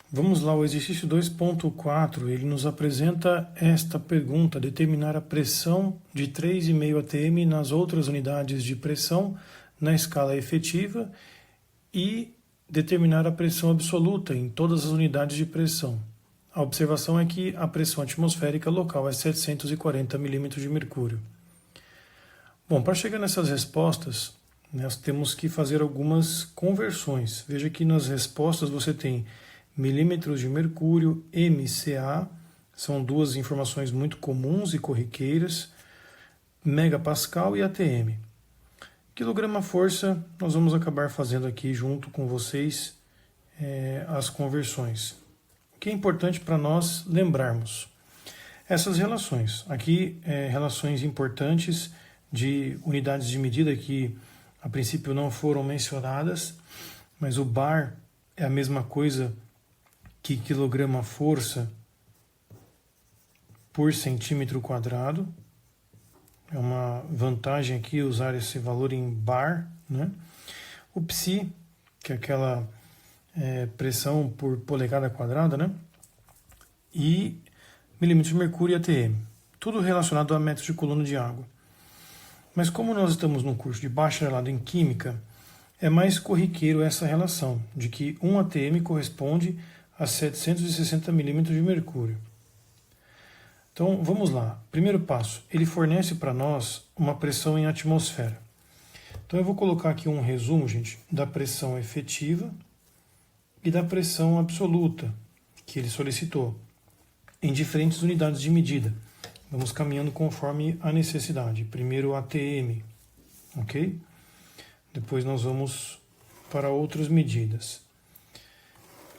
Vamos lá, o exercício 2.4, ele nos apresenta esta pergunta: determinar a pressão de 3,5 atm nas outras unidades de pressão na escala efetiva e determinar a pressão absoluta em todas as unidades de pressão. A observação é que a pressão atmosférica local é 740 milímetros de mercúrio. Bom, para chegar nessas respostas, nós temos que fazer algumas conversões. Veja que nas respostas você tem milímetros de mercúrio, MCA, são duas informações muito comuns e corriqueiras, megapascal e ATM. Quilograma-força, nós vamos acabar fazendo aqui junto com vocês as conversões. O que é importante para nós lembrarmos? Essas relações, aqui relações importantes de unidades de medida que a princípio não foram mencionadas, mas o bar é a mesma coisa que quilograma-força por centímetro quadrado. É uma vantagem aqui usar esse valor em bar, né? O psi, que é aquela pressão por polegada quadrada, né? E milímetros de mercúrio e ATM. Tudo relacionado a metros de coluna de água. Mas como nós estamos num curso de bacharelado em Química, é mais corriqueiro essa relação, de que 1 atm corresponde a 760 milímetros de mercúrio. Então, vamos lá. Primeiro passo, ele fornece para nós uma pressão em atmosfera. Então, eu vou colocar aqui um resumo, gente, da pressão efetiva e da pressão absoluta que ele solicitou, em diferentes unidades de medida. Vamos caminhando conforme a necessidade. Primeiro ATM, ok? Depois nós vamos para outras medidas.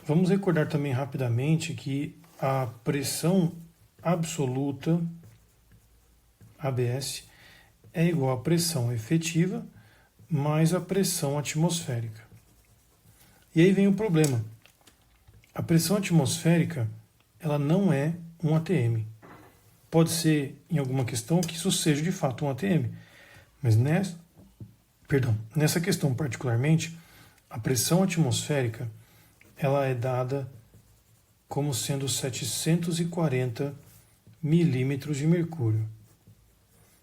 Vamos recordar também rapidamente que a pressão absoluta, ABS, é igual à pressão efetiva mais a pressão atmosférica. E aí vem o problema. A pressão atmosférica, ela não é um ATM. Pode ser, em alguma questão, que isso seja de fato um ATM. Mas nessa questão particularmente, a pressão atmosférica ela é dada como sendo 740 milímetros de mercúrio.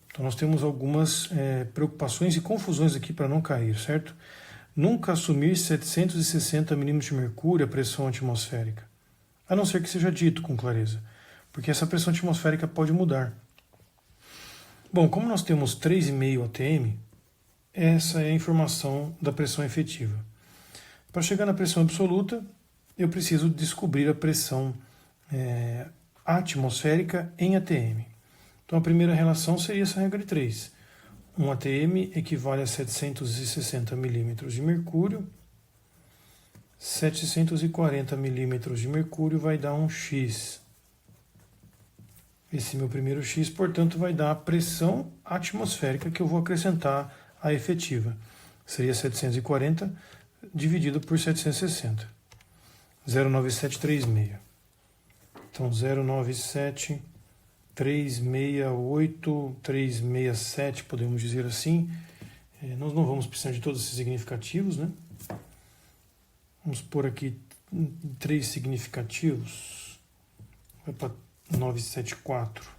Então nós temos algumas preocupações e confusões aqui para não cair, certo? Nunca assumir 760 milímetros de mercúrio a pressão atmosférica, a não ser que seja dito com clareza, porque essa pressão atmosférica pode mudar. Bom, como nós temos 3,5 atm, essa é a informação da pressão efetiva. Para chegar na pressão absoluta, eu preciso descobrir a pressão atmosférica em atm. Então a primeira relação seria essa regra de 3. 1 atm equivale a 760 milímetros de mercúrio. 740 milímetros de mercúrio vai dar um X. Esse meu primeiro X, portanto, vai dar a pressão atmosférica que eu vou acrescentar à efetiva. Seria 740 dividido por 760. 09736. Então, 097368367, podemos dizer assim. Nós não vamos precisar de todos esses significativos, né? Vamos pôr aqui 3 significativos. Vai para 974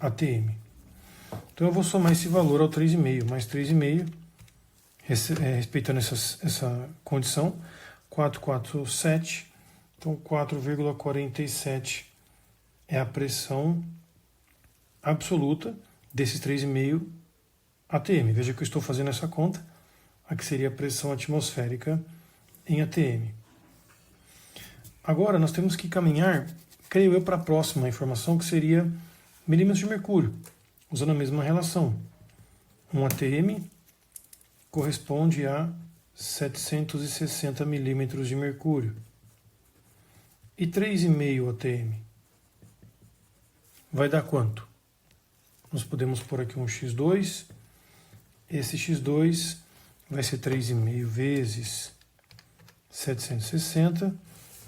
ATM. Então eu vou somar esse valor ao 3,5, mais 3,5, respeitando essa condição, 447, então 4,47 é a pressão absoluta desses 3,5 atm. Veja que eu estou fazendo essa conta, aqui seria a pressão atmosférica em atm. Agora nós temos que caminhar, creio eu, para a próxima informação, que seria milímetros de mercúrio, usando a mesma relação. 1 atm corresponde a 760 milímetros de mercúrio. E 3,5 atm vai dar quanto? Nós podemos pôr aqui um x2. Esse x2 vai ser 3,5 vezes 760,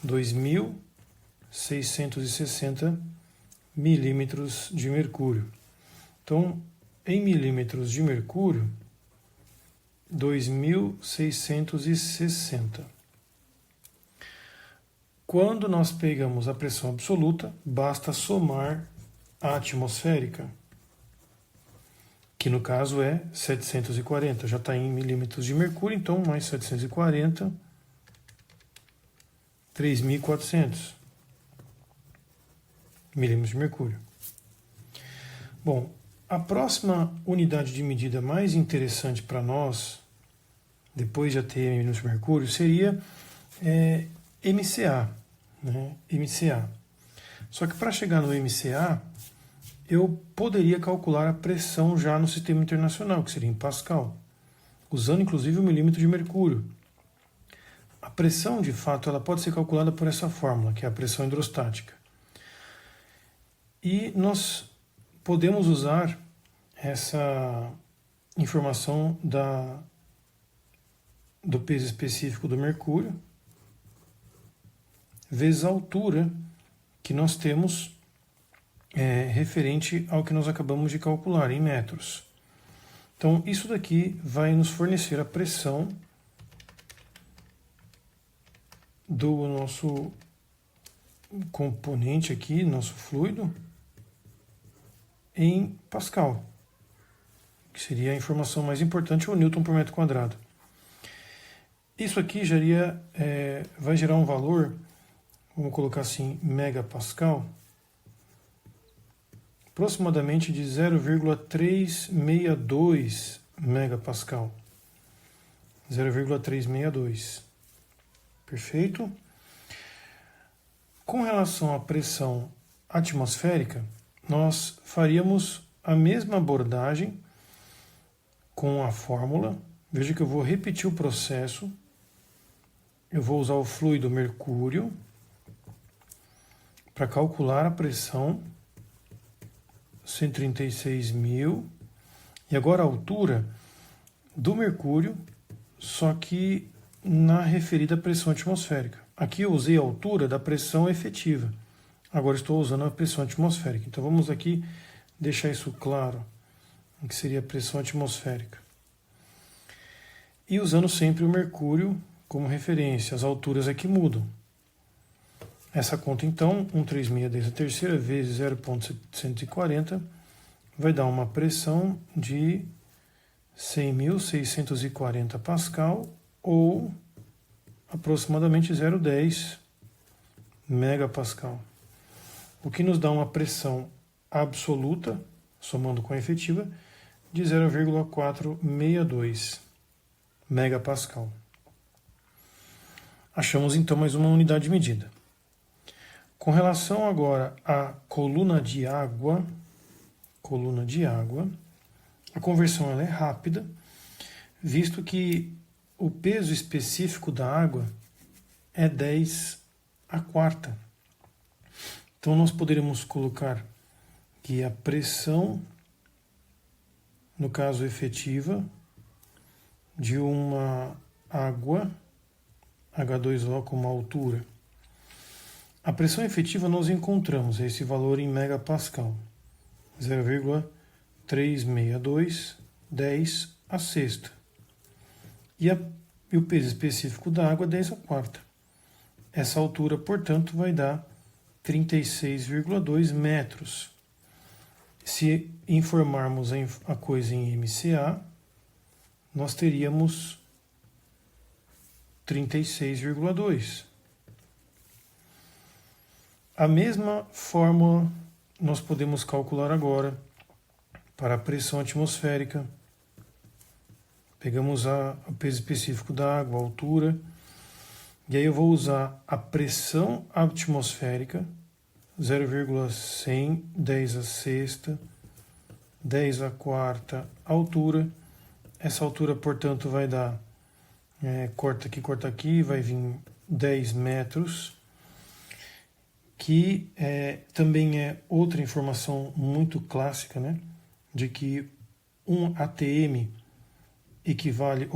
2.660 milímetros de mercúrio. Então, em milímetros de mercúrio, 2.660. Quando nós pegamos a pressão absoluta, basta somar a atmosférica, que no caso é 740, já está em milímetros de mercúrio, então mais 740, 3.400 milímetros de mercúrio. Bom, a próxima unidade de medida mais interessante para nós, depois de ATM milímetros de mercúrio, seria MCA, né? MCA. Só que para chegar no MCA, eu poderia calcular a pressão já no sistema internacional, que seria em Pascal, usando inclusive o milímetro de mercúrio. A pressão, de fato, ela pode ser calculada por essa fórmula, que é a pressão hidrostática. E nós podemos usar essa informação do peso específico do mercúrio, vezes a altura que nós temos referente ao que nós acabamos de calcular em metros. Então, isso daqui vai nos fornecer a pressão do nosso componente aqui, nosso fluido, em Pascal, que seria a informação mais importante, o Newton por metro quadrado. Isso aqui vai gerar um valor, vamos colocar assim, megapascal, aproximadamente de 0,362 megapascal. 0,362. Perfeito? Com relação à pressão atmosférica, nós faríamos a mesma abordagem com a fórmula. Veja que eu vou repetir o processo. Eu vou usar o fluido mercúrio para calcular a pressão, 136.000. E agora a altura do mercúrio, só que na referida pressão atmosférica. Aqui eu usei a altura da pressão efetiva. Agora estou usando a pressão atmosférica. Então vamos aqui deixar isso claro, que seria a pressão atmosférica. E usando sempre o mercúrio como referência. As alturas aqui mudam. Essa conta então, 136 vezes 0,740, vai dar uma pressão de 100.640 pascal, ou aproximadamente 0,10 megapascal. O que nos dá uma pressão absoluta, somando com a efetiva, de 0,462 megapascal. Achamos então mais uma unidade de medida. Com relação agora à coluna de água, a conversão ela é rápida, visto que o peso específico da água é 10 a quarta. Então nós poderíamos colocar que a pressão, no caso efetiva, de uma água, H2O como altura. A pressão efetiva nós encontramos esse valor em megapascal, 0,362, 10 a sexta. E o peso específico da água é 10 a quarta. Essa altura, portanto, vai dar 36,2 metros. Se informarmos a coisa em MCA, nós teríamos 36,2. A mesma fórmula nós podemos calcular agora para a pressão atmosférica. Pegamos o peso específico da água, a altura, e aí eu vou usar a pressão atmosférica, 0,100, 10 a sexta, 10 a quarta altura. Essa altura, portanto, vai dar, corta aqui, vai vir 10 metros, que também é outra informação muito clássica, né, de que um ATM equivale,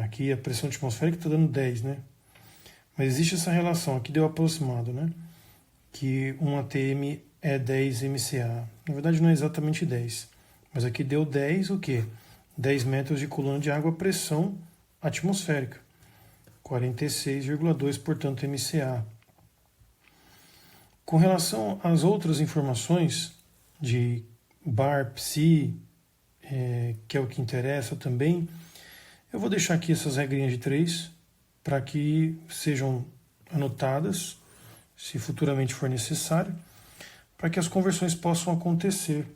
aqui a pressão atmosférica está dando 10, né? Mas existe essa relação, aqui deu aproximado, né? Que um ATM é 10 MCA. Na verdade não é exatamente 10, mas aqui deu 10 o quê? 10 metros de coluna de água, pressão atmosférica. 46,2, portanto, MCA. Com relação às outras informações de bar, psi, que é o que interessa também, eu vou deixar aqui essas regrinhas de 3 para que sejam anotadas, se futuramente for necessário, para que as conversões possam acontecer.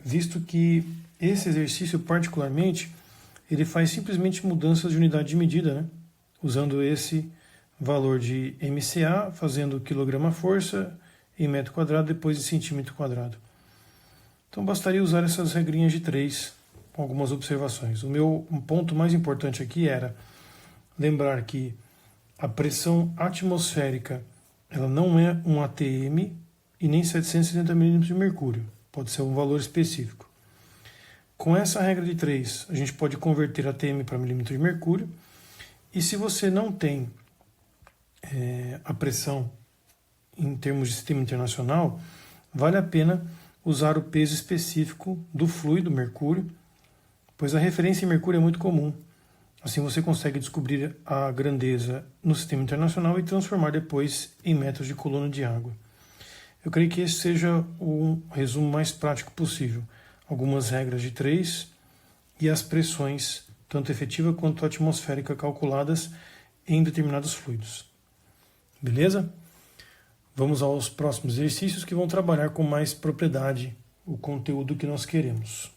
Visto que esse exercício, particularmente, ele faz simplesmente mudanças de unidade de medida, né? Usando esse valor de MCA, fazendo quilograma-força em metro quadrado, depois em centímetro quadrado. Então bastaria usar essas regrinhas de 3 com algumas observações. Um ponto mais importante aqui era lembrar que a pressão atmosférica ela não é um ATM e nem 770 milímetros de mercúrio. Pode ser um valor específico. Com essa regra de 3, a gente pode converter ATM para milímetro de mercúrio. E se você não tem a pressão em termos de sistema internacional, vale a pena usar o peso específico do fluido mercúrio, pois a referência em mercúrio é muito comum. Assim você consegue descobrir a grandeza no sistema internacional e transformar depois em metros de coluna de água. Eu creio que esse seja o resumo mais prático possível. Algumas regras de 3 e as pressões, tanto efetiva quanto atmosférica, calculadas em determinados fluidos. Beleza? Vamos aos próximos exercícios que vão trabalhar com mais propriedade o conteúdo que nós queremos.